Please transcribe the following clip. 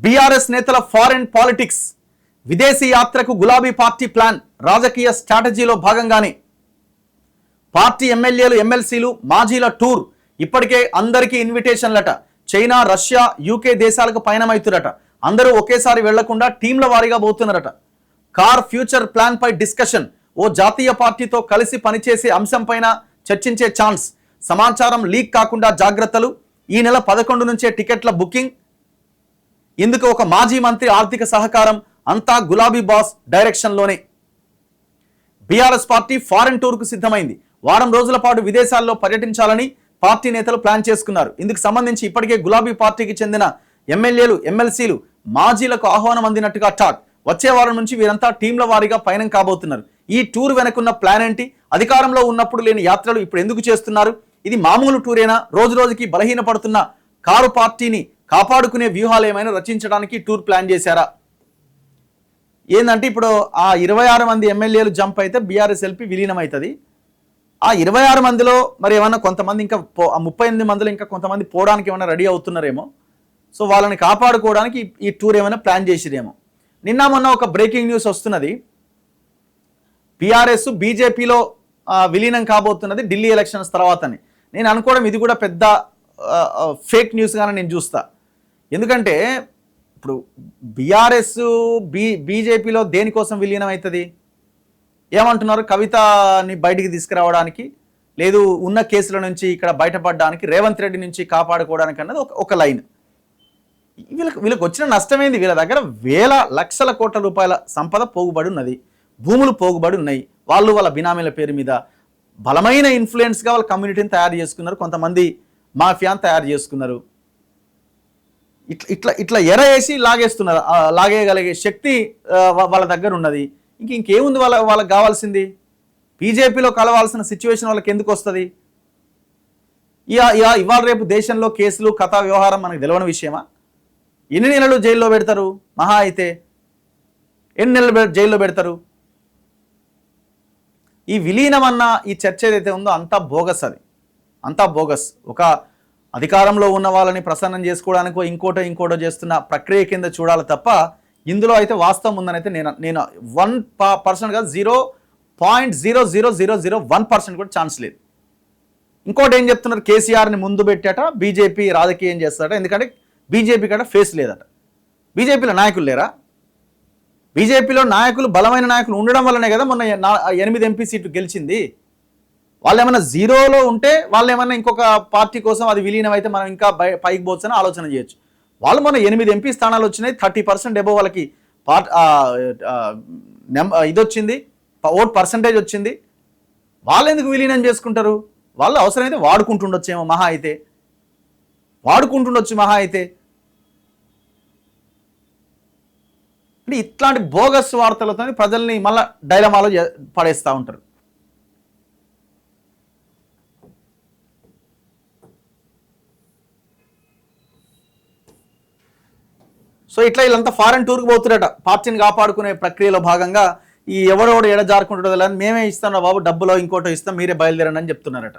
BRS నేతల foreign politics, విదేశీ యాత్రకు గులాబీ పార్టీ ప్లాన్. రాజకీయ స్ట్రాటజీలో భాగంగానే పార్టీ ఎమ్మెల్యేలు ఎమ్మెల్సీలు మాజీల టూర్. ఇప్పటికే అందరికీ ఇన్విటేషన్లట. చైనా, రష్యా, యూకే దేశాలకు పయనమవుతురట. అందరూ ఒకేసారి వెళ్లకుండా టీంల వారీగా పోతున్నారట. కార్ ఫ్యూచర్ ప్లాన్ పై డిస్కషన్. ఓ జాతీయ పార్టీతో కలిసి పనిచేసే అంశంపైన చర్చించే ఛాన్స్. సమాచారం లీక్ కాకుండా జాగ్రత్తలు. ఈ నెల 11 నుంచే టికెట్ల బుకింగ్. ఇందుకు ఒక మాజీ మంత్రి ఆర్థిక సహకారం. అంతా గులాబీ బాస్ డైరెక్షన్లోనే. బీఆర్ఎస్ పార్టీ ఫారెన్ టూర్కు సిద్ధమైంది. వారం రోజుల పాటు విదేశాల్లో పర్యటించాలని పార్టీ నేతలు ప్లాన్ చేసుకున్నారు. ఇందుకు సంబంధించి ఇప్పటికే గులాబీ పార్టీకి చెందిన ఎమ్మెల్యేలు ఎమ్మెల్సీలు మాజీలకు ఆహ్వానం అందినట్టుగా టాక్. వచ్చే వారం నుంచి వీరంతా టీంల వారీగా పయనం కాబోతున్నారు. ఈ టూర్ వెనకున్న ప్లాన్ ఏంటి? అధికారంలో ఉన్నప్పుడు లేని యాత్రలు ఇప్పుడు ఎందుకు చేస్తున్నారు? ఇది మామూలు టూరేనా? రోజు రోజుకి బలహీనపడుతున్న కారు పార్టీని కాపాడుకునే వ్యూహాలు ఏమైనా రచించడానికి టూర్ ప్లాన్ చేశారా? ఏంటంటే ఇప్పుడు ఆ 26 మంది ఎమ్మెల్యేలు జంప్ అయితే బీఆర్ఎస్ ఎల్పీ విలీనం అవుతుంది. ఆ 26 మందిలో మరి ఏమన్నా కొంతమంది ఇంకా 38 మందిలో ఇంకా కొంతమంది పోవడానికి ఏమైనా రెడీ అవుతున్నారేమో. సో వాళ్ళని కాపాడుకోవడానికి ఈ టూర్ ఏమైనా ప్లాన్ చేసిరేమో. నిన్న మొన్న ఒక బ్రేకింగ్ న్యూస్ వస్తున్నది. బీఆర్ఎస్ బీజేపీలో విలీనం కాబోతున్నది ఢిల్లీ ఎలక్షన్స్ తర్వాతని. నేను అనుకోవడం ఇది కూడా పెద్ద ఫేక్ న్యూస్గానే నేను చూస్తా. ఎందుకంటే ఇప్పుడు బీఆర్ఎస్ బీజేపీలో దేనికోసం విలీనం అవుతుంది? ఏమంటున్నారు? కవితని బయటికి తీసుకురావడానికి, లేదు ఉన్న కేసుల నుంచి ఇక్కడ బయటపడడానికి, రేవంత్ రెడ్డి నుంచి కాపాడుకోవడానికి అన్నది ఒక లైన్. వీళ్ళకి వచ్చిన నష్టమైంది. వీళ్ళ దగ్గర వేల లక్షల కోట్ల రూపాయల సంపద పోగుబడి ఉన్నది, భూములు పోగుబడి ఉన్నాయి. వాళ్ళు వాళ్ళ బినామీల పేరు మీద బలమైన ఇన్ఫ్లుయెన్స్గా వాళ్ళ కమ్యూనిటీని తయారు చేసుకున్నారు. కొంతమంది మాఫియాని తయారు చేసుకున్నారు. ఇట్లా ఎర వేసి లాగేస్తున్నారు. లాగేయగలిగే శక్తి వాళ్ళ దగ్గర ఉన్నది. ఇంకేముంది వాళ్ళకి కావాల్సింది? బీజేపీలో కలవాల్సిన సిచ్యువేషన్ వాళ్ళకి ఎందుకు వస్తుంది? ఇవాళ రేపు దేశంలో కేసులు కథా వ్యవహారం మనకు తెలియని విషయమా? ఎన్ని నెలలు జైల్లో పెడతారు? మహా అయితే ఎన్ని నెలలు జైల్లో పెడతారు? ఈ విలీనం అన్న ఈ చర్చ ఏదైతే ఉందో అంతా బోగస్. అది అంతా బోగస్. ఒక అధికారంలో ఉన్న వాళ్ళని ప్రసన్నం చేసుకోవడానికో ఇంకోటో చేస్తున్న ప్రక్రియ కింద చూడాలి తప్ప ఇందులో అయితే వాస్తవం ఉందని అయితే నేను 1% కాదు, 0.00001% కూడా ఛాన్స్ లేదు. ఇంకోటి ఏం చెప్తున్నారు? కేసీఆర్ని ముందు పెట్టాట బీజేపీ రాజకీయం చేస్తారట. ఎందుకంటే బీజేపీ కట ఫేస్ లేదట. బీజేపీలో నాయకులు లేరా? బీజేపీలో నాయకులు, బలమైన నాయకులు ఉండడం వల్లనే కదా మొన్న 8 ఎంపీ సీట్లు గెలిచింది. వాళ్ళు ఏమైనా జీరోలో ఉంటే వాళ్ళు ఏమైనా ఇంకొక పార్టీ కోసం అది విలీనం అయితే మనం ఇంకా పైకి పోవచ్చని ఆలోచన చేయొచ్చు. వాళ్ళు మొన్న 8 ఎంపీ స్థానాలు వచ్చినాయి. 30% ఎబో వాళ్ళకి ఇది వచ్చింది, ఓట్ పర్సంటేజ్ వచ్చింది. వాళ్ళు ఎందుకు విలీనం చేసుకుంటారు? వాళ్ళు అవసరమైతే వాడుకుంటుండొచ్చేమో మహా అయితే, మహా అయితే. అంటే ఇట్లాంటి బోగస్ వార్తలతో ప్రజల్ని మళ్ళీ డైలమాలో పడేస్తూ ఉంటారు. సో ఇట్లా వీళ్ళంతా ఫారెన్ టూర్కి పోతురట పార్టీని కాపాడుకునే ప్రక్రియలో భాగంగా. ఈ ఎవడోడు ఎడ జారుకుంటుందో మేమే ఇస్తాం బాబు, డబ్బులో ఇంకోటో ఇస్తాం, మీరే బయలుదేరండి అని చెప్తున్నారట.